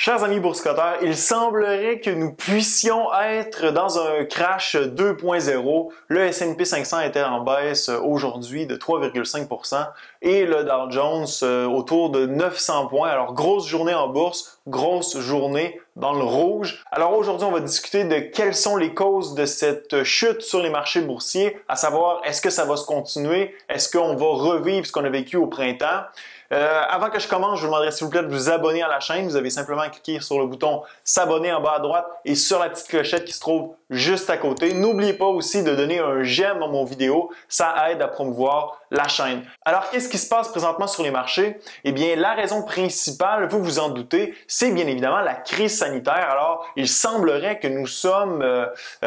Chers amis boursicotteurs, il semblerait que nous puissions être dans un crash 2.0. Le S&P 500 était en baisse aujourd'hui de 3,5% et le Dow Jones autour de 900 points. Alors, grosse journée en bourse, grosse journée dans le rouge. Alors aujourd'hui, on va discuter de quelles sont les causes de cette chute sur les marchés boursiers, à savoir, est-ce que ça va se continuer? Est-ce qu'on va revivre ce qu'on a vécu au printemps? Avant que je commence, je vous demanderai s'il vous plaît de vous abonner à la chaîne. Vous avez simplement à cliquer sur le bouton s'abonner en bas à droite et sur la petite clochette qui se trouve juste à côté. N'oubliez pas aussi de donner un j'aime à mon vidéo, ça aide à promouvoir la chaîne. Alors, qu'est-ce qui se passe présentement sur les marchés? Eh bien, la raison principale, vous vous en doutez, c'est bien évidemment la crise sanitaire. Alors, il semblerait que nous sommes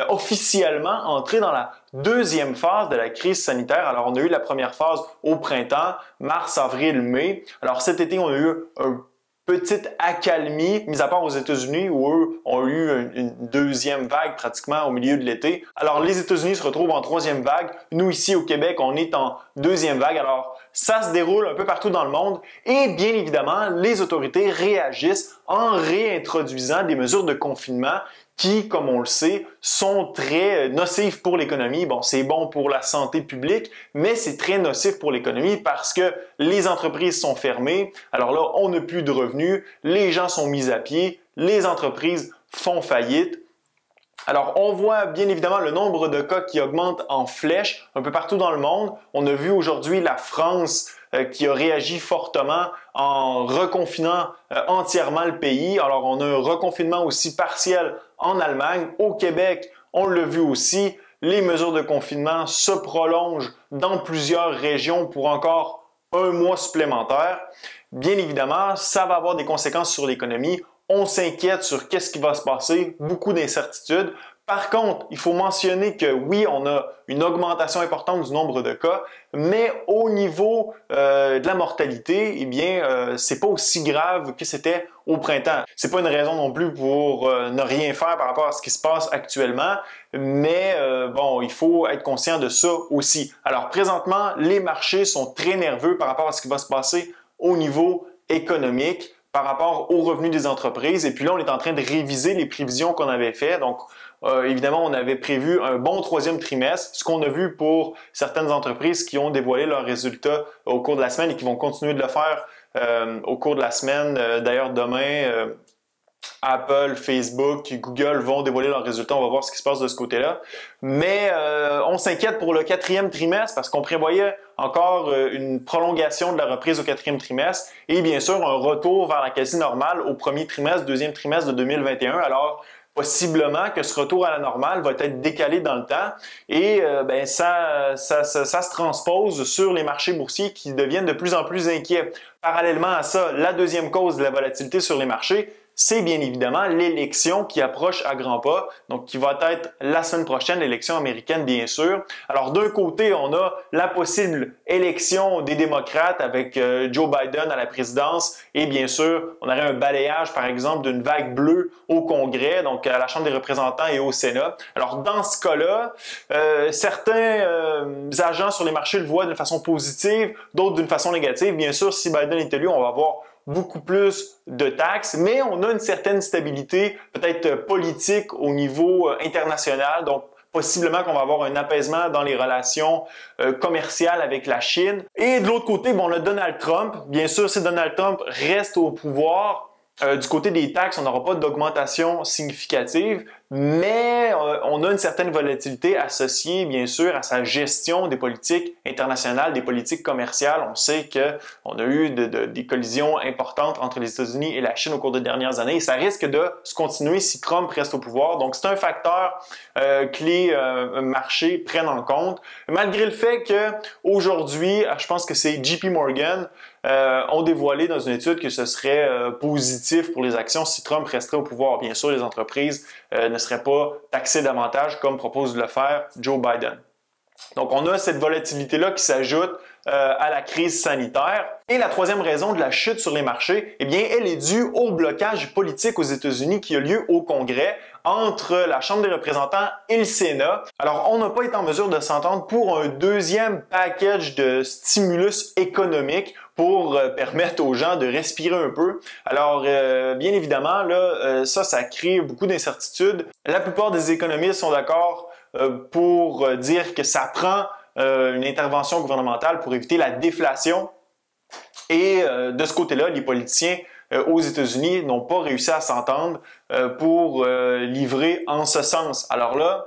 officiellement entrés dans la deuxième phase de la crise sanitaire. Alors, on a eu la première phase au printemps, mars, avril, mai. Alors, cet été, on a eu un petite accalmie, mis à part aux États-Unis où eux ont eu une deuxième vague pratiquement au milieu de l'été. Alors les États-Unis se retrouvent en troisième vague. Nous ici au Québec, on est en deuxième vague. Alors ça se déroule un peu partout dans le monde et bien évidemment, les autorités réagissent en réintroduisant des mesures de confinement qui, comme on le sait, sont très nocives pour l'économie. Bon, c'est bon pour la santé publique, mais c'est très nocif pour l'économie parce que les entreprises sont fermées. Alors là, on n'a plus de revenus, les gens sont mis à pied, les entreprises font faillite. Alors, on voit bien évidemment le nombre de cas qui augmente en flèche un peu partout dans le monde. On a vu aujourd'hui la France qui a réagi fortement en reconfinant entièrement le pays. Alors, on a un reconfinement aussi partiel en Allemagne. Au Québec, on l'a vu aussi, les mesures de confinement se prolongent dans plusieurs régions pour encore un mois supplémentaire. Bien évidemment, ça va avoir des conséquences sur l'économie. On s'inquiète sur qu'est-ce qui va se passer, beaucoup d'incertitudes. Par contre, il faut mentionner que oui, on a une augmentation importante du nombre de cas, mais au niveau de la mortalité, eh bien, c'est pas aussi grave que c'était au printemps. C'est pas une raison non plus pour ne rien faire par rapport à ce qui se passe actuellement, mais bon, il faut être conscient de ça aussi. Alors présentement, les marchés sont très nerveux par rapport à ce qui va se passer au niveau économique, par rapport aux revenus des entreprises. Et puis là, on est en train de réviser les prévisions qu'on avait faites. Donc, évidemment, on avait prévu un bon troisième trimestre, ce qu'on a vu pour certaines entreprises qui ont dévoilé leurs résultats au cours de la semaine et qui vont continuer de le faire au cours de la semaine. D'ailleurs, demain, Apple, Facebook, Google vont dévoiler leurs résultats. On va voir ce qui se passe de ce côté-là. Mais on s'inquiète pour le quatrième trimestre parce qu'on prévoyait encore une prolongation de la reprise au quatrième trimestre et bien sûr un retour vers la quasi-normale au premier trimestre, deuxième trimestre de 2021. Alors, possiblement que ce retour à la normale va être décalé dans le temps et ben, ça se transpose sur les marchés boursiers qui deviennent de plus en plus inquiets. Parallèlement à ça, la deuxième cause de la volatilité sur les marchés, c'est bien évidemment l'élection qui approche à grands pas, donc qui va être la semaine prochaine, l'élection américaine bien sûr. Alors d'un côté, on a la possible élection des démocrates avec Joe Biden à la présidence et bien sûr, on aurait un balayage par exemple d'une vague bleue au Congrès, donc à la Chambre des représentants et au Sénat. Alors dans ce cas-là, certains agents sur les marchés le voient d'une façon positive, d'autres d'une façon négative. Bien sûr, si Biden est élu, on va avoir beaucoup plus de taxes, mais on a une certaine stabilité, peut-être politique au niveau international, donc possiblement qu'on va avoir un apaisement dans les relations commerciales avec la Chine. Et de l'autre côté, bon, on a Donald Trump. Bien sûr, si Donald Trump reste au pouvoir, du côté des taxes, on n'aura pas d'augmentation significative, mais on a une certaine volatilité associée, bien sûr, à sa gestion des politiques internationales, des politiques commerciales. On sait qu'on a eu des collisions importantes entre les États-Unis et la Chine au cours des dernières années et ça risque de se continuer si Trump reste au pouvoir. Donc, c'est un facteur que les marchés prennent en compte. Malgré le fait qu'aujourd'hui, je pense que c'est JP Morgan, ont dévoilé dans une étude que ce serait positif pour les actions si Trump resterait au pouvoir. Bien sûr, les entreprises ne seraient pas taxées davantage comme propose de le faire Joe Biden. Donc, on a cette volatilité-là qui s'ajoute à la crise sanitaire. Et la troisième raison de la chute sur les marchés, eh bien, elle est due au blocage politique aux États-Unis qui a lieu au Congrès entre la Chambre des représentants et le Sénat. Alors, on n'a pas été en mesure de s'entendre pour un deuxième package de stimulus économique pour permettre aux gens de respirer un peu. Alors, bien évidemment, là, ça crée beaucoup d'incertitudes. La plupart des économistes sont d'accord pour dire que ça prend une intervention gouvernementale pour éviter la déflation. Et de ce côté-là, les politiciens aux États-Unis n'ont pas réussi à s'entendre pour livrer en ce sens. Alors là,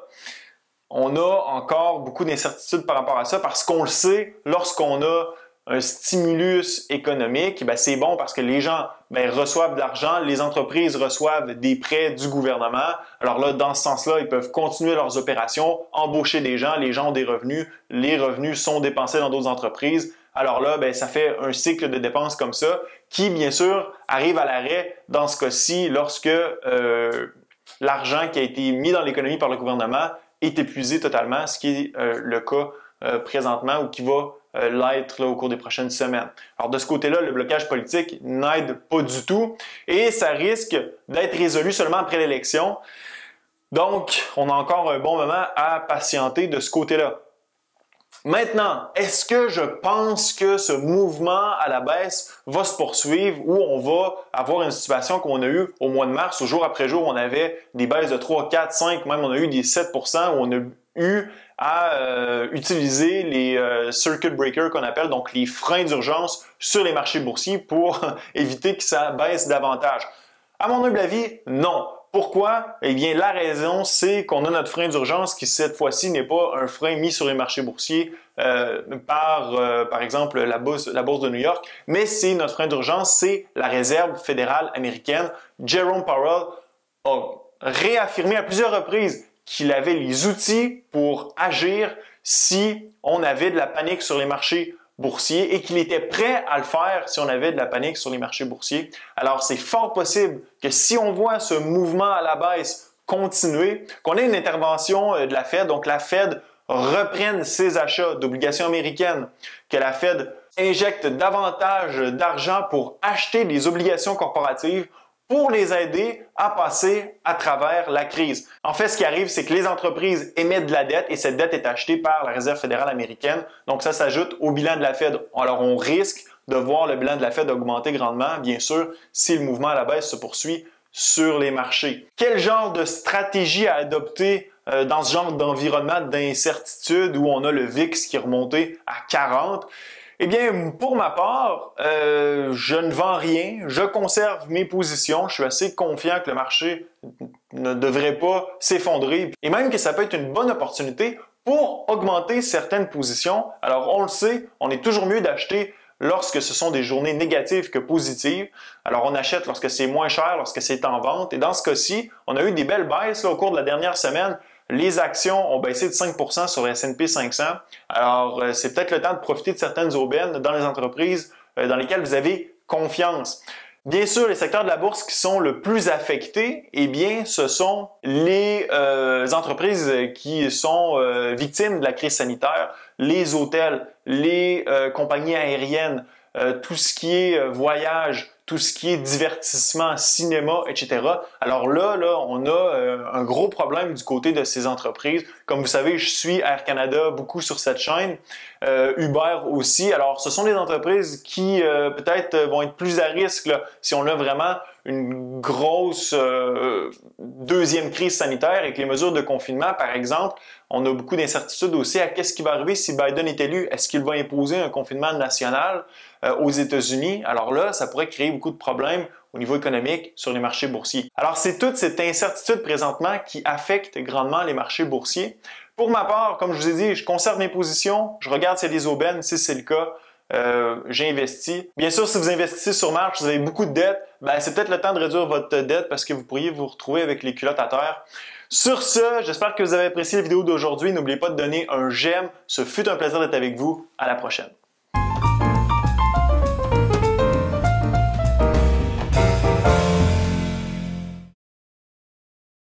on a encore beaucoup d'incertitudes par rapport à ça parce qu'on le sait, lorsqu'on a un stimulus économique, c'est bon parce que les gens reçoivent de l'argent, les entreprises reçoivent des prêts du gouvernement. Alors là, dans ce sens-là, ils peuvent continuer leurs opérations, embaucher des gens, les gens ont des revenus, les revenus sont dépensés dans d'autres entreprises. Alors là, ça fait un cycle de dépenses comme ça qui, bien sûr, arrive à l'arrêt dans ce cas-ci lorsque l'argent qui a été mis dans l'économie par le gouvernement est épuisé totalement, ce qui est le cas présentement ou qui va l'être au cours des prochaines semaines. Alors de ce côté-là, le blocage politique n'aide pas du tout et ça risque d'être résolu seulement après l'élection. Donc, on a encore un bon moment à patienter de ce côté-là. Maintenant, est-ce que je pense que ce mouvement à la baisse va se poursuivre ou on va avoir une situation qu'on a eue au mois de mars, où jour après jour, on avait des baisses de 3, 4, 5, même on a eu des 7%, où on a eu à utiliser les circuit breakers qu'on appelle, donc les freins d'urgence sur les marchés boursiers pour éviter que ça baisse davantage. À mon humble avis, non. Pourquoi? Eh bien, la raison, c'est qu'on a notre frein d'urgence qui, cette fois-ci, n'est pas un frein mis sur les marchés boursiers par exemple, la bourse de New York, mais c'est notre frein d'urgence, c'est la Réserve fédérale américaine. Jerome Powell a réaffirmé à plusieurs reprises qu'il avait les outils pour agir si on avait de la panique sur les marchés boursiers et qu'il était prêt à le faire si on avait de la panique sur les marchés boursiers. Alors, c'est fort possible que si on voit ce mouvement à la baisse continuer, qu'on ait une intervention de la Fed, donc la Fed reprenne ses achats d'obligations américaines, que la Fed injecte davantage d'argent pour acheter des obligations corporatives pour les aider à passer à travers la crise. En fait, ce qui arrive, c'est que les entreprises émettent de la dette et cette dette est achetée par la Réserve fédérale américaine. Donc, ça s'ajoute au bilan de la Fed. Alors, on risque de voir le bilan de la Fed augmenter grandement, bien sûr, si le mouvement à la baisse se poursuit sur les marchés. Quel genre de stratégie à adopter dans ce genre d'environnement d'incertitude où on a le VIX qui est remonté à 40? Eh bien, pour ma part, je ne vends rien, je conserve mes positions, je suis assez confiant que le marché ne devrait pas s'effondrer et même que ça peut être une bonne opportunité pour augmenter certaines positions. Alors, on le sait, on est toujours mieux d'acheter lorsque ce sont des journées négatives que positives. Alors, on achète lorsque c'est moins cher, lorsque c'est en vente. Et dans ce cas-ci, on a eu des belles baisses au cours de la dernière semaine. Les actions ont baissé de 5% sur le S&P 500. Alors, c'est peut-être le temps de profiter de certaines aubaines dans les entreprises dans lesquelles vous avez confiance. Bien sûr, les secteurs de la bourse qui sont le plus affectés, eh bien, ce sont les entreprises qui sont victimes de la crise sanitaire, les hôtels, les compagnies aériennes, tout ce qui est voyage, tout ce qui est divertissement, cinéma, etc. Alors là, on a un gros problème du côté de ces entreprises. Comme vous savez, je suis Air Canada beaucoup sur cette chaîne, Uber aussi. Alors, ce sont des entreprises qui peut-être vont être plus à risque là, si on a vraiment une grosse deuxième crise sanitaire et que les mesures de confinement, par exemple, on a beaucoup d'incertitudes aussi à qu'est-ce qui va arriver si Biden est élu. Est-ce qu'il va imposer un confinement national aux États-Unis? Alors là, ça pourrait créer beaucoup de problèmes au niveau économique sur les marchés boursiers. Alors, c'est toute cette incertitude présentement qui affecte grandement les marchés boursiers. Pour ma part, comme je vous ai dit, je conserve mes positions, je regarde s'il y a des aubaines, si c'est le cas, j'ai investi. Bien sûr, si vous investissez sur marche, vous avez beaucoup de dettes, c'est peut-être le temps de réduire votre dette parce que vous pourriez vous retrouver avec les culottes à terre. Sur ce, j'espère que vous avez apprécié la vidéo d'aujourd'hui. N'oubliez pas de donner un j'aime. Ce fut un plaisir d'être avec vous. À la prochaine.